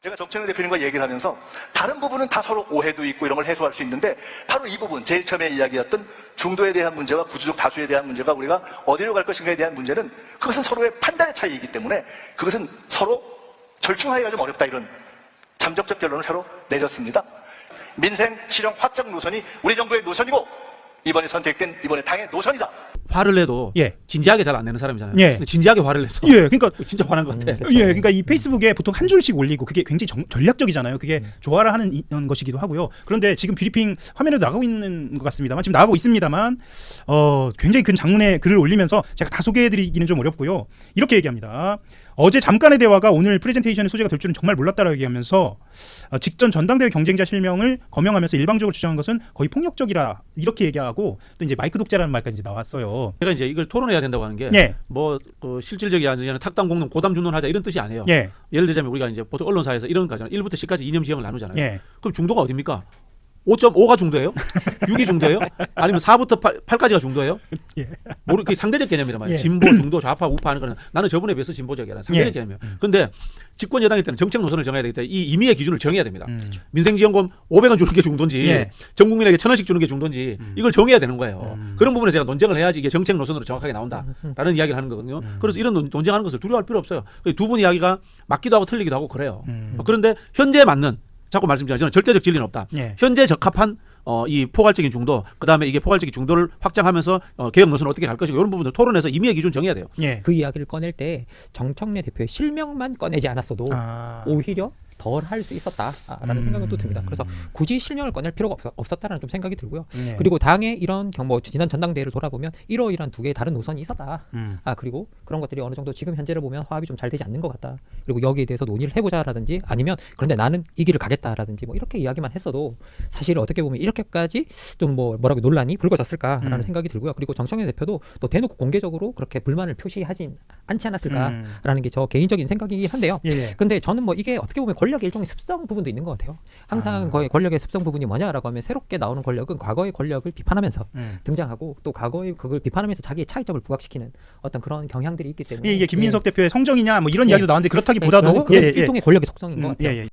제가 정청래 대표님과 얘기를 하면서 다른 부분은 다 서로 오해도 있고 이런 걸 해소할 수 있는데 바로 이 부분, 제일 처음에 이야기했던 중도에 대한 문제와 구조적 다수에 대한 문제가 우리가 어디로 갈 것인가에 대한 문제는 그것은 서로의 판단의 차이이기 때문에 그것은 서로 절충하기가 좀 어렵다, 이런 잠적적 결론을 서로 내렸습니다. 민생 실용 확장 노선이 우리 정부의 노선이고 이번에 선택된 이번에 당의 노선이다. 화를 내도 진지하게 잘 안 내는 사람이잖아요. 근데 진지하게 화를 냈어. 그러니까 진짜 화난 것 같아. 그러니까 이 페이스북에 보통 한 줄씩 올리고 그게 굉장히 전략적이잖아요. 그게 조화를 하는 것이기도 하고요. 그런데 지금 뷰리핑 화면에도 나가고 있는 것 같습니다만, 지금 나가고 있습니다만, 굉장히 큰 장문의 글을 올리면서 제가 다 소개해드리기는 좀 어렵고요. 이렇게 얘기합니다. 어제 잠깐의 대화가 오늘 프레젠테이션의 소재가 될 줄은 정말 몰랐다라고 얘기하면서 직전 전당대회 경쟁자 실명을 거명하면서 일방적으로 주장한 것은 거의 폭력적이라 이렇게 얘기하고, 또 이제 마이크 독재라는 말까지 이제 나왔어요. 제가 이제 이걸 토론해야 된다고 하는 게 뭐 실질적이 아니라 탁당 공론 고담 중론하자 이런 뜻이 아니에요. 예를 들자면 우리가 이제 보통 언론사에서 이런 거잖아요. 1부터 10까지 이념 지형을 나누잖아요. 그럼 중도가 어딥니까? 5.5가 중도예요? 6이 중도예요? 아니면 4부터 8까지가 중도예요? 그게 상대적 개념이란 말이에요. 진보, 중도, 좌파, 우파 하는 거는 나는 저분에 비해서 진보적이라는 상대적 개념이에요. 근데 집권 여당일 때는 정책 노선을 정해야 되기 때문에 이 임의의 기준을 정해야 됩니다. 민생지원금 500원 주는 게 중도인지 전 국민에게 1,000원씩 주는 게 중도인지 이걸 정해야 되는 거예요. 그런 부분에 제가 논쟁을 해야지 이게 정책 노선으로 정확하게 나온다라는 이야기를 하는 거거든요. 그래서 이런 논쟁하는 것을 두려워할 필요 없어요. 두 분 이야기가 맞기도 하고 틀리기도 하고 그래요. 그런데 현재에 맞는, 자꾸 말씀드리지만 저는 절대적 진리는 없다. 현재 적합한 이 포괄적인 중도, 그다음에 이게 포괄적인 중도를 확장하면서 개혁 노선을 어떻게 갈 것인가, 이런 부분들 토론해서 임의의 기준 정해야 돼요. 그 이야기를 꺼낼 때 정청래 대표의 실명만 꺼내지 않았어도 오히려 덜 할 수 있었다라는 생각은 또 듭니다. 그래서 굳이 실명을 꺼낼 필요가 없었다라는 좀 생각이 들고요. 그리고 당의 이런 지난 전당대회를 돌아보면 이러이러한 두 개의 다른 노선이 있었다. 그리고 그런 것들이 어느 정도 지금 현재를 보면 화합이 좀 잘 되지 않는 것 같다. 그리고 여기에 대해서 논의를 해보자라든지, 아니면 그런데 나는 이 길을 가겠다라든지 뭐 이렇게 이야기만 했어도 사실 어떻게 보면 이렇게까지 좀 뭐라고 논란이 불거졌을까라는 생각이 들고요. 그리고 정청래 대표도 또 대놓고 공개적으로 그렇게 불만을 표시하진 않지 않았을까라는 게 저 개인적인 생각이긴 한데요. 근데 저는 뭐 이게 어떻게 보면 권력의 일종의 습성 부분도 있는 것 같아요. 항상 거의 권력의 습성 부분이 뭐냐라고 하면, 새롭게 나오는 권력은 과거의 권력을 비판하면서 등장하고, 또 과거의 그걸 비판하면서 자기의 차이점을 부각시키는 어떤 그런 경향들이 있기 때문에 이게 김민석 대표의 성정이냐 뭐 이런 이야기도 나왔는데, 그렇다기보다도 그런 일종의 권력의 속성인 것 같아요.